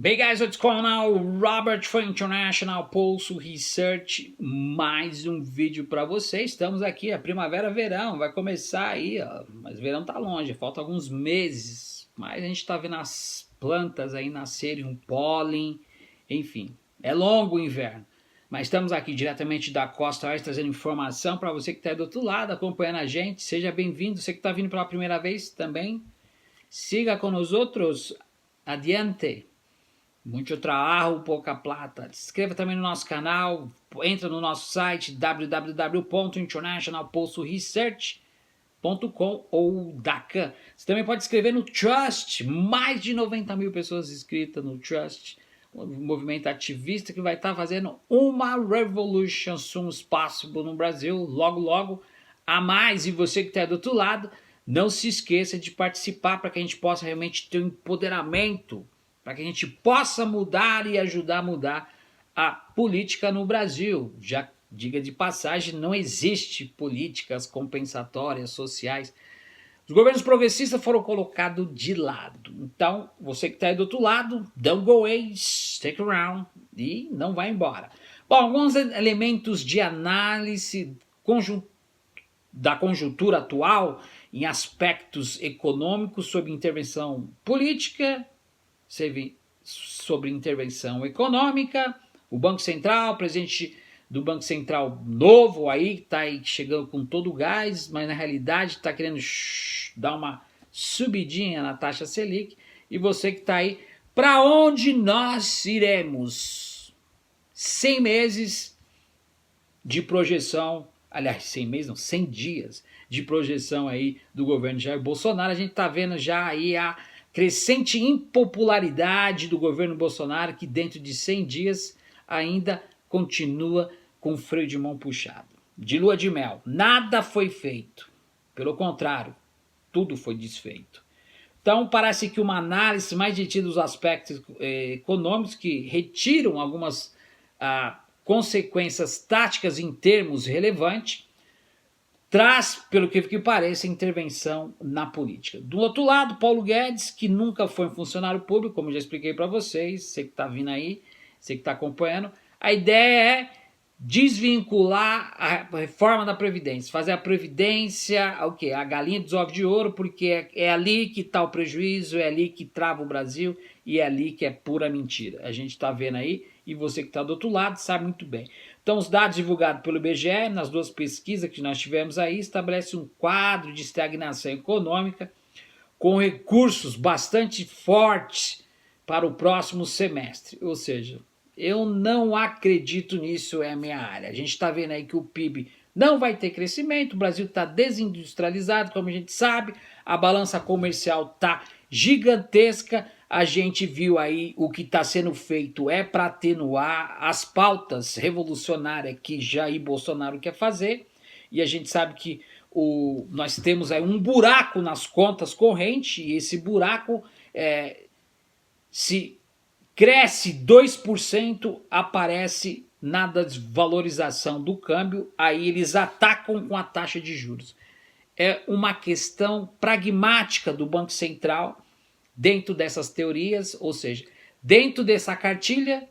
Bem, guys, what's going on? Robert for International Pulse Research, mais um vídeo para vocês. Estamos aqui, a primavera-verão, vai começar aí, ó, mas verão tá longe, falta alguns meses, mas a gente tá vendo as plantas aí nascerem, um pólen, enfim, é longo o inverno. Mas estamos aqui diretamente da Costa Oeste trazendo informação para você que está do outro lado, acompanhando a gente. Seja bem-vindo, você que está vindo pela primeira vez também, siga com nós outros, adiante. Muito trabalho, pouca plata. Se inscreva também no nosso canal, entra no nosso site www.internationalpulsoresearch.com ou DACA. Você também pode escrever no Trust, mais de 90 mil pessoas inscritas no Trust, um movimento ativista que vai estar fazendo uma revolution soon possible no Brasil, logo logo a mais. E você que está do outro lado, não se esqueça de participar para que a gente possa realmente ter um empoderamento, para que a gente possa mudar e ajudar a mudar a política no Brasil. Já diga de passagem, não existe políticas compensatórias sociais. Os governos progressistas foram colocados de lado. Então, você que está aí do outro lado, don't go away, stick around e não vai embora. Bom, alguns elementos de análise da conjuntura atual em aspectos econômicos sobre intervenção política, sobre intervenção econômica, o Banco Central, o presidente do Banco Central novo aí, está aí chegando com todo o gás, mas na realidade está querendo dar uma subidinha na taxa Selic, e você que está aí, para onde nós iremos? 100 meses de projeção, aliás, 100 meses não, 100 dias de projeção aí do governo Jair Bolsonaro. A gente está vendo já aí a crescente impopularidade do governo Bolsonaro, que dentro de 100 dias ainda continua com o freio de mão puxado. De lua de mel, nada foi feito. Pelo contrário, tudo foi desfeito. Então, parece que uma análise mais detida dos aspectos econômicos, que retiram algumas consequências táticas em termos relevantes, traz, pelo que parece, intervenção na política. Do outro lado, Paulo Guedes, que nunca foi um funcionário público, como já expliquei para vocês, você que está vindo aí, você que está acompanhando, a ideia é desvincular a reforma da Previdência, fazer a Previdência, o quê? A galinha dos ovos de ouro, porque é ali que está o prejuízo, é ali que trava o Brasil e é ali que é pura mentira. A gente está vendo aí, e você que está do outro lado sabe muito bem. Então, os dados divulgados pelo IBGE, nas duas pesquisas que nós tivemos aí, estabelecem um quadro de estagnação econômica com recursos bastante fortes para o próximo semestre. Ou seja, eu não acredito nisso, é a minha área. A gente está vendo aí que o PIB não vai ter crescimento, o Brasil está desindustrializado, como a gente sabe, a balança comercial está gigantesca. A gente viu aí o que está sendo feito é para atenuar as pautas revolucionárias que Jair Bolsonaro quer fazer, e a gente sabe que nós temos aí um buraco nas contas correntes, e esse buraco, se cresce 2%, aparece na desvalorização do câmbio, aí eles atacam com a taxa de juros. É uma questão pragmática do Banco Central dentro dessas teorias, ou seja, dentro dessa cartilha,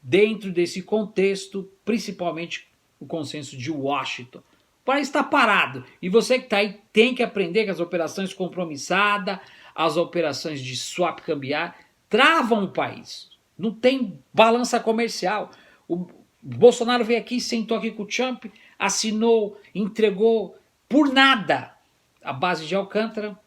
dentro desse contexto, principalmente o consenso de Washington. O país está parado, e você que está aí tem que aprender que as operações compromissadas, as operações de swap cambiar, travam o país. Não tem balança comercial. O Bolsonaro veio aqui, sentou aqui com o Trump, assinou, entregou por nada a base de Alcântara.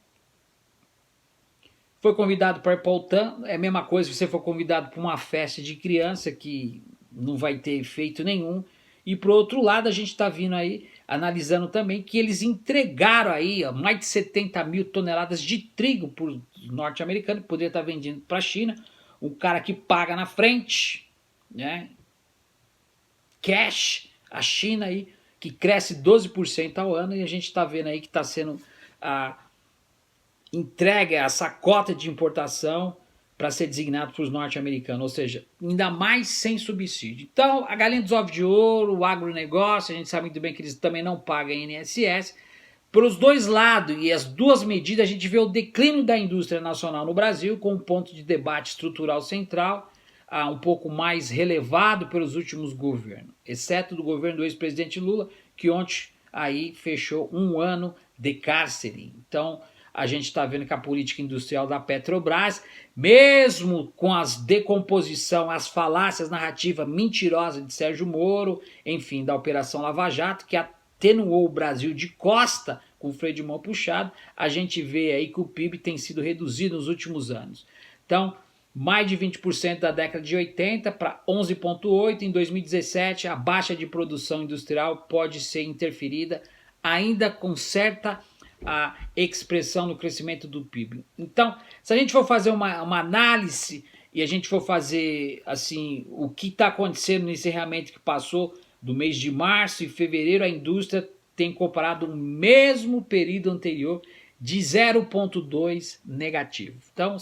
Foi convidado para ir para o OTAN, é a mesma coisa se você for convidado para uma festa de criança que não vai ter efeito nenhum. E por outro lado, a gente está vindo aí, analisando também, que eles entregaram aí mais de 70 mil toneladas de trigo para os norte-americanos, que poderia estar vendendo para a China. Um cara que paga na frente, né? Cash, a China aí, que cresce 12% ao ano, e a gente está vendo aí que está sendo entrega essa cota de importação para ser designado para os norte-americanos, ou seja, ainda mais sem subsídio. Então, a galinha dos ovos de ouro, o agronegócio, a gente sabe muito bem que eles também não pagam INSS, pelos dois lados e as duas medidas, a gente vê o declínio da indústria nacional no Brasil, com um ponto de debate estrutural central, um pouco mais relevado pelos últimos governos, exceto do governo do ex-presidente Lula, que ontem aí fechou 1 ano de cárcere. Então, a gente está vendo que a política industrial da Petrobras, mesmo com as decomposição, as falácias narrativas mentirosas de Sérgio Moro, enfim, da Operação Lava Jato, que atenuou o Brasil de costa com o freio de mão puxado, a gente vê aí que o PIB tem sido reduzido nos últimos anos. Então, mais de 20% da década de 80 para 11,8% em 2017, a baixa de produção industrial pode ser interferida ainda com certa expressão no crescimento do PIB. Então, se a gente for fazer uma análise e a gente for fazer assim o que está acontecendo nesse encerramento que passou do mês de março e fevereiro, a indústria tem comparado o mesmo período anterior de 0,2 negativo. Então,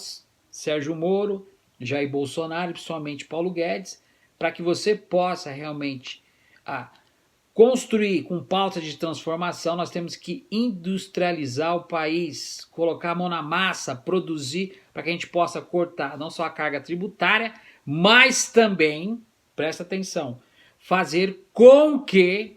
Sérgio Moro, Jair Bolsonaro e principalmente Paulo Guedes, para que você possa realmente construir com pauta de transformação, nós temos que industrializar o país, colocar a mão na massa, produzir, para que a gente possa cortar não só a carga tributária, mas também, presta atenção, fazer com que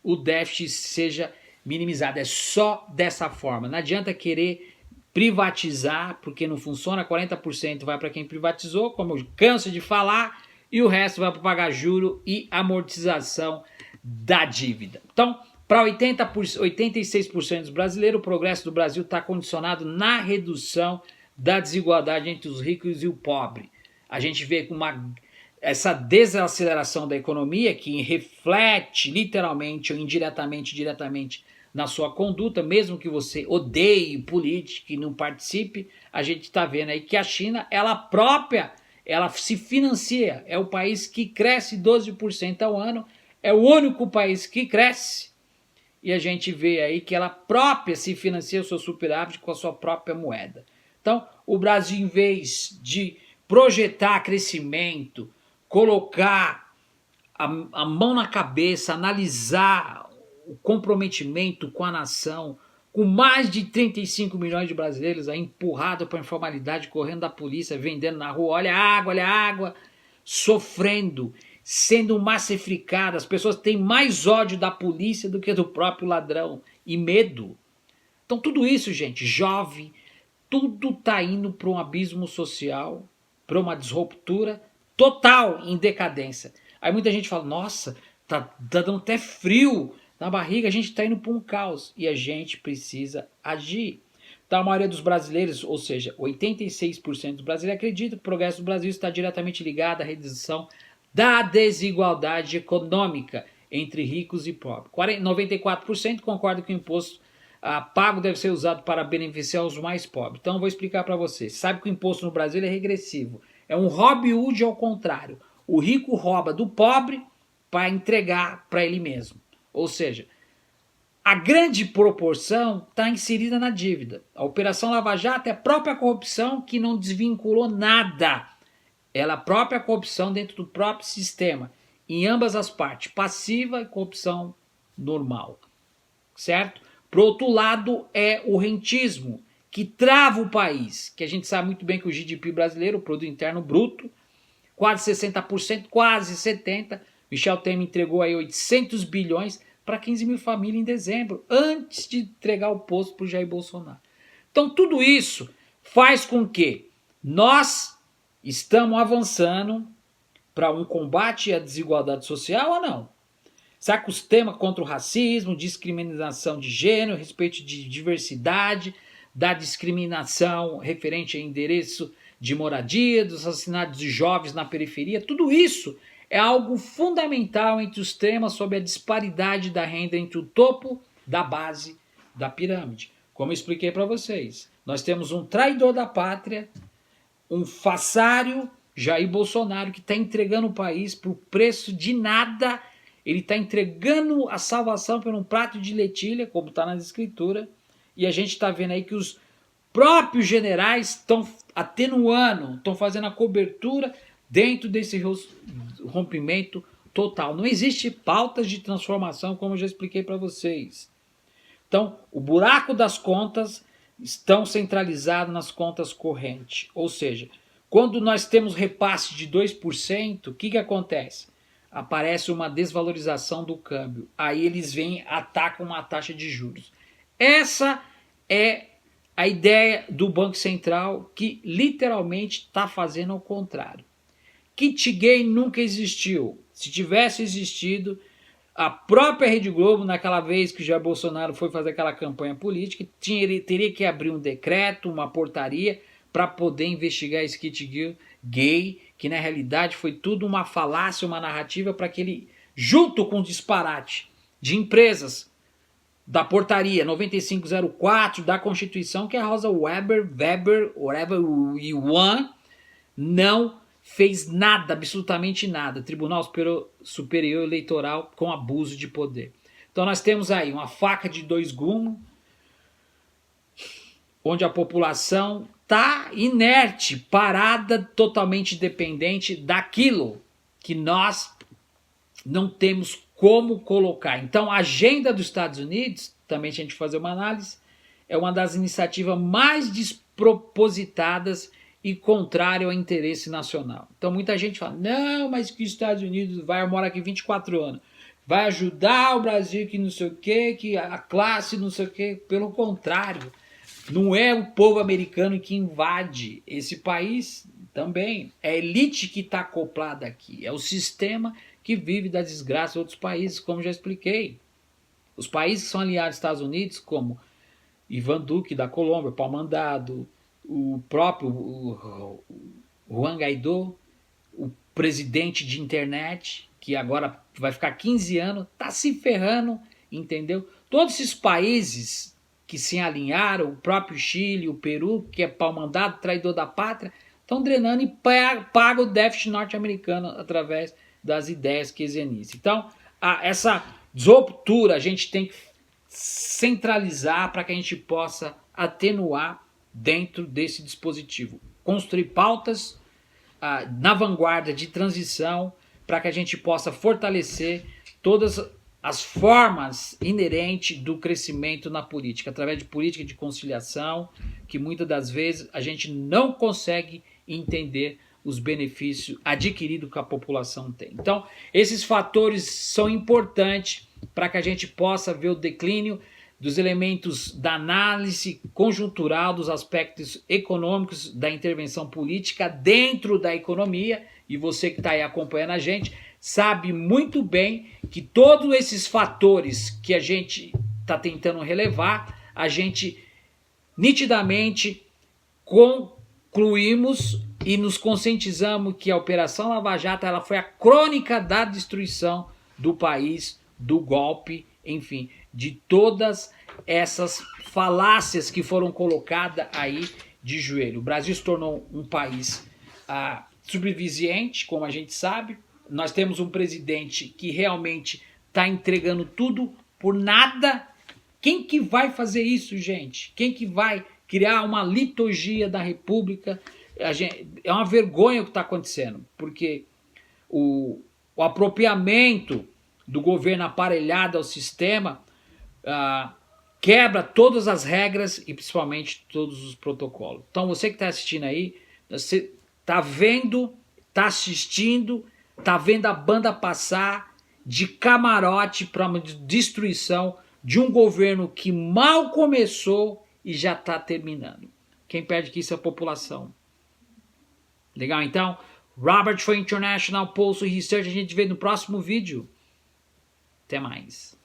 o déficit seja minimizado. É só dessa forma. Não adianta querer privatizar, porque não funciona, 40% vai para quem privatizou, como eu canso de falar, e o resto vai para pagar juro e amortização da dívida. Então, para 86% dos brasileiros, o progresso do Brasil está condicionado na redução da desigualdade entre os ricos e o pobre. A gente vê com essa desaceleração da economia que reflete literalmente ou diretamente na sua conduta, mesmo que você odeie política e não participe, a gente está vendo aí que a China, ela se financia, é o país que cresce 12% ao ano, é o único país que cresce, e a gente vê aí que ela própria se financia o seu superávit com a sua própria moeda. Então, o Brasil, em vez de projetar crescimento, colocar a mão na cabeça, analisar o comprometimento com a nação, com mais de 35 milhões de brasileiros aí empurrados para a informalidade, correndo da polícia, vendendo na rua, olha a água, sofrendo, sendo massificadas, as pessoas têm mais ódio da polícia do que do próprio ladrão, e medo. Então tudo isso, gente, jovem, tudo está indo para um abismo social, para uma disruptura total em decadência. Aí muita gente fala, nossa, tá dando até frio na barriga, a gente está indo para um caos, e a gente precisa agir. Então a maioria dos brasileiros, ou seja, 86% dos brasileiros acreditam que o progresso do Brasil está diretamente ligado à redução da desigualdade econômica entre ricos e pobres. 94% concordam que o imposto pago deve ser usado para beneficiar os mais pobres. Então eu vou explicar para vocês. Sabe que o imposto no Brasil é regressivo. É um Robin Hood ao contrário. O rico rouba do pobre para entregar para ele mesmo. Ou seja, a grande proporção está inserida na dívida. A Operação Lava Jato é a própria corrupção que não desvinculou nada. Ela é a própria corrupção dentro do próprio sistema, em ambas as partes, passiva e corrupção normal, certo? Por outro lado, é o rentismo, que trava o país, que a gente sabe muito bem que o GDP brasileiro, o Produto Interno Bruto, quase 60%, quase 70%, Michel Temer entregou aí 800 bilhões para 15 mil famílias em dezembro, antes de entregar o posto para o Jair Bolsonaro. Então tudo isso faz com que nós estamos avançando para um combate à desigualdade social ou não? Será que os temas contra o racismo, discriminação de gênero, respeito de diversidade, da discriminação referente a endereço de moradia, dos assassinatos de jovens na periferia, tudo isso é algo fundamental entre os temas sobre a disparidade da renda entre o topo da base da pirâmide. Como eu expliquei para vocês, nós temos um traidor da pátria, um façário, Jair Bolsonaro, que está entregando o país por preço de nada. Ele está entregando a salvação por um prato de lentilha, como está nas escrituras, e a gente está vendo aí que os próprios generais estão atenuando, estão fazendo a cobertura dentro desse rompimento total. Não existe pautas de transformação, como eu já expliquei para vocês. Então, o buraco das contas estão centralizados nas contas correntes. Ou seja, quando nós temos repasse de 2%, o que acontece? Aparece uma desvalorização do câmbio. Aí eles vêm, atacam uma taxa de juros. Essa é a ideia do Banco Central, que literalmente está fazendo ao contrário. Kit gay nunca existiu. Se tivesse existido, a própria Rede Globo, naquela vez que o Jair Bolsonaro foi fazer aquela campanha política, teria que abrir um decreto, uma portaria, para poder investigar esse kit gay, que na realidade foi tudo uma falácia, uma narrativa para que ele, junto com o disparate de empresas da portaria 9504 da Constituição, que a Rosa Weber, whatever you want, não fez nada, absolutamente nada. Tribunal Superior Eleitoral com abuso de poder. Então nós temos aí uma faca de dois gumes, onde a população está inerte, parada, totalmente dependente daquilo que nós não temos como colocar. Então a agenda dos Estados Unidos, também se a gente fazer uma análise, é uma das iniciativas mais despropositadas e contrário ao interesse nacional. Então muita gente fala, não, mas que os Estados Unidos vai morar aqui 24 anos, vai ajudar o Brasil que não sei o quê, que a classe não sei o quê. Pelo contrário, não é o povo americano que invade esse país também, é a elite que está acoplada aqui, é o sistema que vive da desgraça de outros países, como já expliquei. Os países que são aliados aos Estados Unidos, como Ivan Duque da Colômbia, pau mandado, o próprio Juan Guaidó, o presidente de internet, que agora vai ficar 15 anos, está se ferrando, entendeu? Todos esses países que se alinharam, o próprio Chile, o Peru, que é pau mandado, traidor da pátria, estão drenando e pagam o déficit norte-americano através das ideias keynesianistas. Então, essa desruptura a gente tem que centralizar para que a gente possa atenuar dentro desse dispositivo. Construir pautas na vanguarda de transição para que a gente possa fortalecer todas as formas inerentes do crescimento na política, através de política de conciliação, que muitas das vezes a gente não consegue entender os benefícios adquiridos que a população tem. Então, esses fatores são importantes para que a gente possa ver o declínio dos elementos da análise conjuntural dos aspectos econômicos da intervenção política dentro da economia, e você que está aí acompanhando a gente sabe muito bem que todos esses fatores que a gente está tentando relevar, a gente nitidamente concluímos e nos conscientizamos que a Operação Lava Jato ela foi a crônica da destruição do país, do golpe, enfim, de todas essas falácias que foram colocadas aí de joelho. O Brasil se tornou um país subserviente, como a gente sabe. Nós temos um presidente que realmente está entregando tudo por nada. Quem que vai fazer isso, gente? Quem que vai criar uma liturgia da República? É uma vergonha o que está acontecendo, porque o apropriamento do governo aparelhado ao sistema quebra todas as regras e principalmente todos os protocolos. Então você que está assistindo aí, você está vendo, está assistindo, está vendo a banda passar de camarote para uma destruição de um governo que mal começou e já está terminando. Quem perde que isso é a população. Legal? Então, Robert for International Pulse Research, a gente vê no próximo vídeo. Até mais.